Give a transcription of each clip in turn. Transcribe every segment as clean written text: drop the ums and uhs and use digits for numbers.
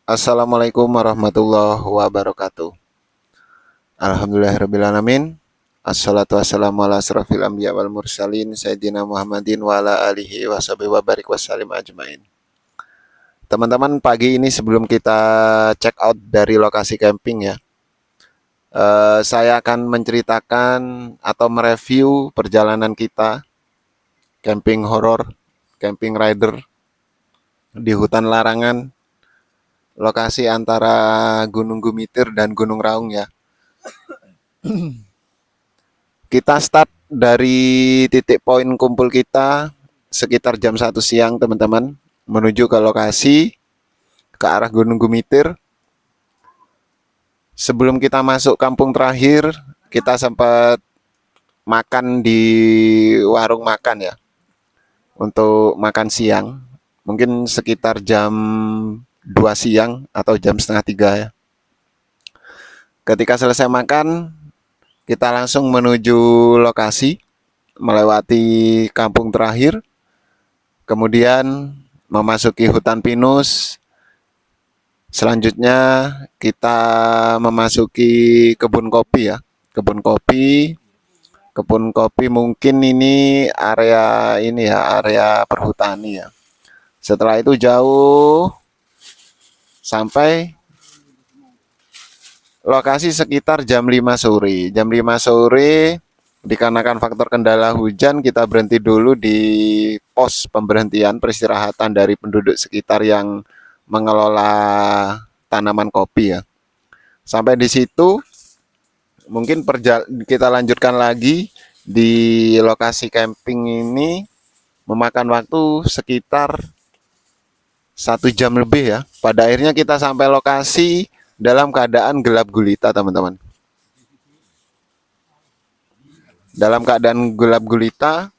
Assalamualaikum warahmatullahi wabarakatuh. Alhamdulillahirrabbilalamin. Assalatu wassalamu ala asrafil anbiya wal mursalin Sayyidina Muhammadin wa ala alihi wa sahbihi wa barik wassalim ajmain. Teman-teman, pagi ini sebelum kita check out dari lokasi camping ya, saya akan menceritakan atau mereview perjalanan kita camping horor, camping rider di hutan larangan, lokasi antara Gunung Gumitir dan Gunung Raung ya. Kita start dari titik poin kumpul kita sekitar jam 1 siang teman-teman, menuju ke lokasi ke arah Gunung Gumitir. Sebelum kita masuk kampung terakhir, kita sempat makan di warung makan ya, untuk makan siang. Mungkin sekitar jam 2 siang atau jam setengah 3 ya. Ketika selesai makan, kita langsung menuju lokasi, melewati kampung terakhir, kemudian memasuki hutan pinus. Selanjutnya kita memasuki kebun kopi ya. Kebun kopi mungkin ini area perhutani ya. Setelah itu jauh sampai lokasi sekitar jam 5 sore. Jam 5 sore dikarenakan faktor kendala hujan, kita berhenti dulu di pos pemberhentian peristirahatan dari penduduk sekitar yang mengelola tanaman kopi ya. Sampai di situ mungkin kita lanjutkan lagi di lokasi camping ini, memakan waktu sekitar 1 jam lebih ya. Pada akhirnya kita sampai lokasi dalam keadaan gelap gulita teman-teman. Dalam keadaan gelap gulita,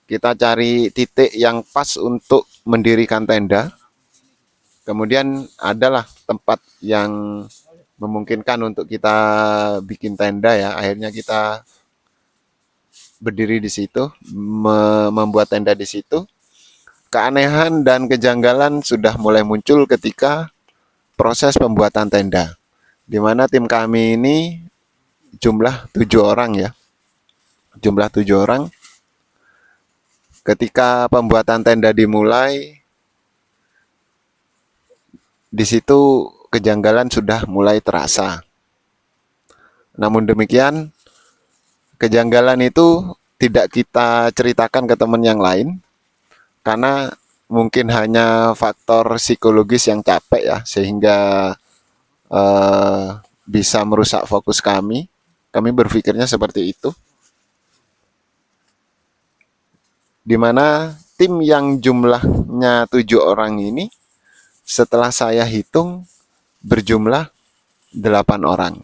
kita cari titik yang pas untuk mendirikan tenda. Kemudian adalah tempat yang memungkinkan untuk kita bikin tenda ya. Akhirnya kita berdiri di situ, membuat tenda di situ. Keanehan dan kejanggalan sudah mulai muncul ketika proses pembuatan tenda, di mana tim kami ini jumlah 7 orang ya. Jumlah 7 orang. Ketika pembuatan tenda dimulai, di situ kejanggalan sudah mulai terasa. Namun demikian, kejanggalan itu tidak kita ceritakan ke teman yang lain, karena mungkin hanya faktor psikologis yang capek ya, sehingga bisa merusak fokus kami. Kami berpikirnya seperti itu. Di mana tim yang jumlahnya 7 orang ini, setelah saya hitung berjumlah 8 orang.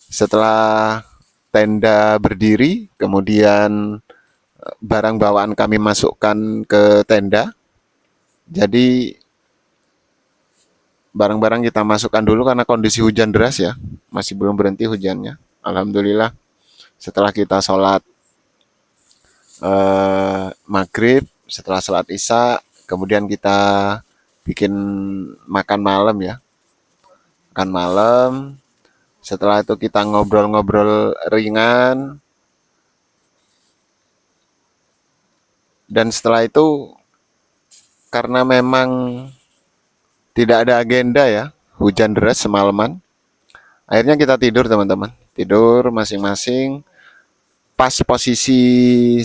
Setelah tenda berdiri, kemudian barang bawaan kami masukkan ke tenda. Jadi barang-barang kita masukkan dulu karena kondisi hujan deras ya, masih belum berhenti hujannya. Alhamdulillah setelah kita sholat maghrib, setelah sholat isya, kemudian kita bikin makan malam ya. Makan malam, setelah itu kita ngobrol-ngobrol ringan, dan setelah itu karena memang tidak ada agenda ya, hujan deras semalaman, akhirnya kita tidur teman-teman. Tidur masing-masing. Pas posisi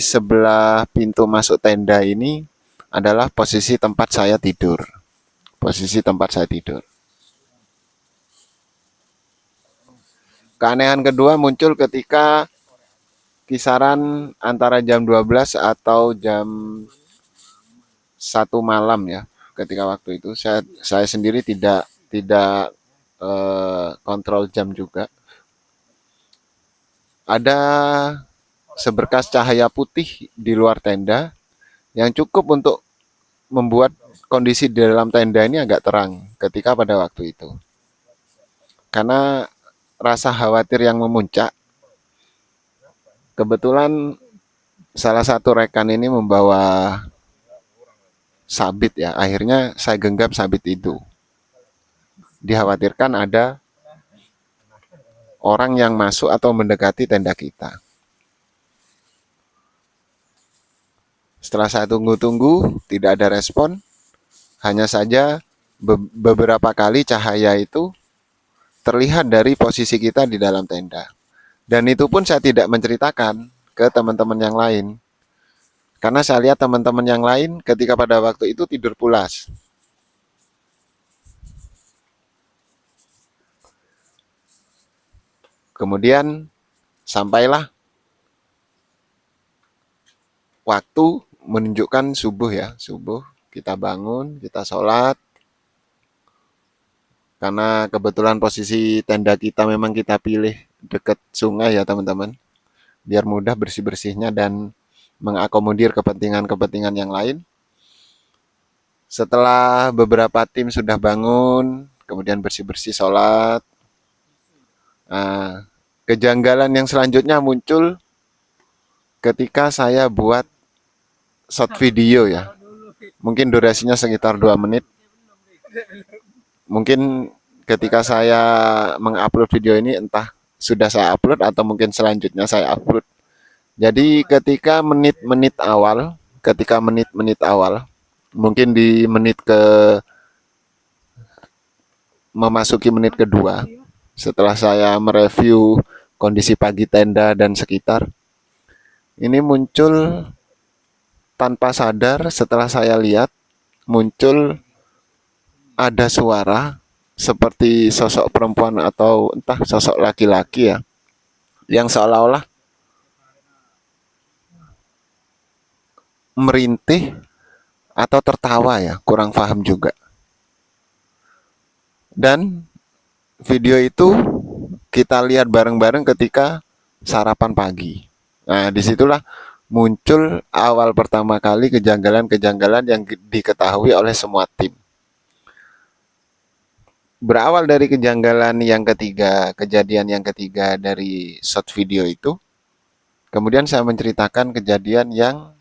sebelah pintu masuk tenda ini adalah posisi tempat saya tidur. Keanehan kedua muncul ketika kisaran antara jam 12 atau jam 1 malam ya. Ketika waktu itu saya sendiri tidak kontrol jam juga. Ada seberkas cahaya putih di luar tenda yang cukup untuk membuat kondisi di dalam tenda ini agak terang ketika pada waktu itu. Karena rasa khawatir yang memuncak, kebetulan salah satu rekan ini membawa sabit ya. Akhirnya saya genggam sabit itu. Dikhawatirkan ada orang yang masuk atau mendekati tenda kita. Setelah saya tunggu-tunggu, tidak ada respon. Hanya saja beberapa kali cahaya itu terlihat dari posisi kita di dalam tenda. Dan itu pun saya tidak menceritakan ke teman-teman yang lain. Karena saya lihat teman-teman yang lain ketika pada waktu itu tidur pulas. Kemudian sampailah waktu menunjukkan subuh ya, subuh. Kita bangun, kita sholat. Karena kebetulan posisi tenda kita memang kita pilih dekat sungai ya teman-teman. Biar mudah bersih-bersihnya dan mengakomodir kepentingan-kepentingan yang lain. Setelah beberapa tim sudah bangun, kemudian bersih-bersih sholat, kejanggalan yang selanjutnya muncul ketika saya buat short video ya. Mungkin durasinya sekitar 2 menit. Mungkin ketika saya mengupload video ini entah sudah saya upload atau mungkin selanjutnya saya upload. Jadi ketika menit-menit awal, mungkin di menit memasuki menit kedua, setelah saya mereview kondisi pagi tenda dan sekitar, ini muncul tanpa sadar setelah saya lihat, muncul ada suara seperti sosok perempuan atau entah sosok laki-laki ya, yang seolah-olah merintih atau tertawa ya, kurang paham juga. Dan video itu kita lihat bareng-bareng ketika sarapan pagi. Nah, disitulah muncul awal pertama kali kejanggalan-kejanggalan yang diketahui oleh semua tim. Berawal dari kejanggalan yang ketiga, kejadian yang ketiga dari short video itu, kemudian saya menceritakan kejadian yang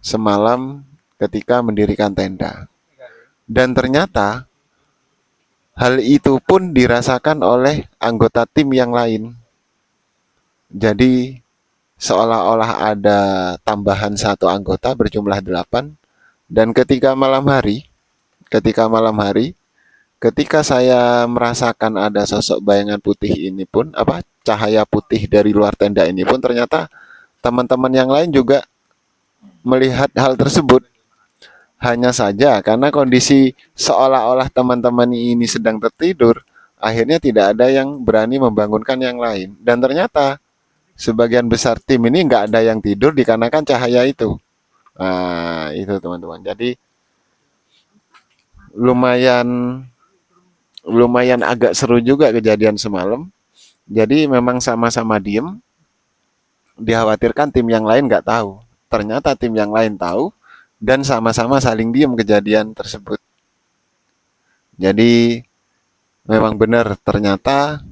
semalam ketika mendirikan tenda. Dan ternyata hal itu pun dirasakan oleh anggota tim yang lain. Jadi seolah-olah ada tambahan satu anggota berjumlah 8. Dan ketika malam hari, ketika saya merasakan ada sosok bayangan putih ini pun, cahaya putih dari luar tenda ini pun ternyata teman-teman yang lain juga melihat hal tersebut. Hanya saja karena kondisi seolah-olah teman-teman ini sedang tertidur, akhirnya tidak ada yang berani membangunkan yang lain. Dan ternyata sebagian besar tim ini nggak ada yang tidur dikarenakan cahaya itu. Nah, itu teman-teman. Jadi lumayan agak seru juga kejadian semalam. Jadi memang sama-sama diem, dikhawatirkan tim yang lain nggak tahu. Ternyata tim yang lain tahu, dan sama-sama saling diem kejadian tersebut. Jadi memang benar ternyata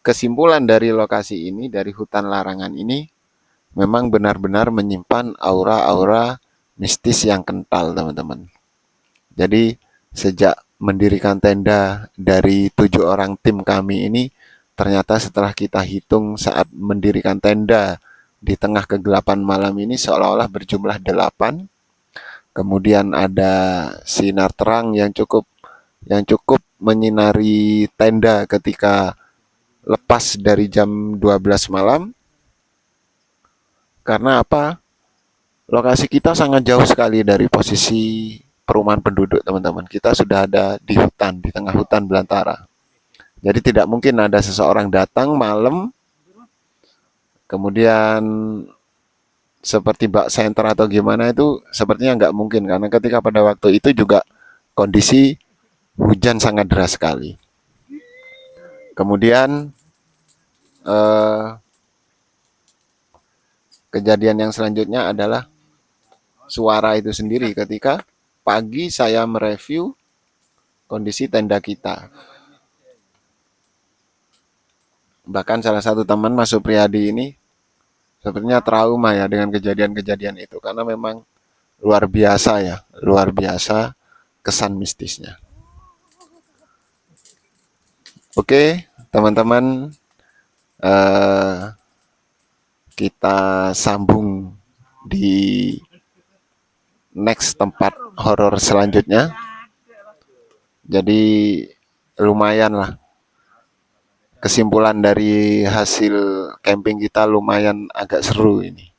kesimpulan dari lokasi ini, dari hutan larangan ini, memang benar-benar menyimpan aura-aura mistis yang kental teman-teman. Jadi sejak mendirikan tenda dari 7 orang tim kami ini, ternyata setelah kita hitung saat mendirikan tenda di tengah kegelapan malam ini seolah-olah berjumlah 8. Kemudian ada sinar terang yang cukup menyinari tenda ketika lepas dari jam 12 malam. Karena apa? Lokasi kita sangat jauh sekali dari posisi perumahan penduduk, teman-teman. Kita sudah ada di hutan, di tengah hutan belantara. Jadi tidak mungkin ada seseorang datang malam kemudian seperti bak senter atau gimana, itu sepertinya nggak mungkin, karena ketika pada waktu itu juga kondisi hujan sangat deras sekali. Kemudian kejadian yang selanjutnya adalah suara itu sendiri ketika pagi saya mereview kondisi tenda kita. Bahkan salah satu teman Mas Supriyadi ini sepertinya trauma ya dengan kejadian-kejadian itu, karena memang luar biasa ya, luar biasa kesan mistisnya. Oke, teman-teman, eh, kita sambung di next tempat horor selanjutnya. Jadi lumayan lah, kesimpulan dari hasil camping kita lumayan agak seru ini.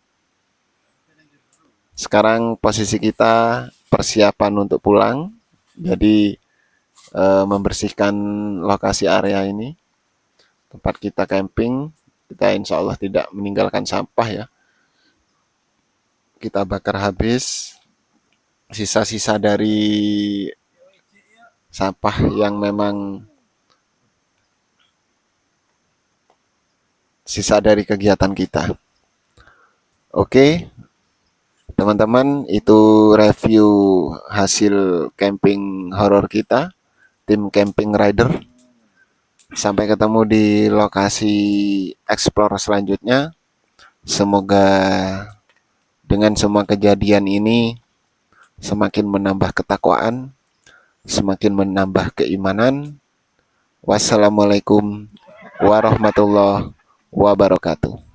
Sekarang posisi kita persiapan untuk pulang. Jadi membersihkan lokasi area ini, tempat kita camping. Kita insya Allah tidak meninggalkan sampah ya. Kita bakar habis sisa-sisa dari sampah yang memang sisa dari kegiatan kita. Oke, teman-teman, itu review hasil camping horor kita, tim Camping Rider. Sampai ketemu di lokasi explore selanjutnya. Semoga dengan semua kejadian ini semakin menambah ketakwaan, semakin menambah keimanan. Wassalamualaikum warahmatullahi wabarakatuh.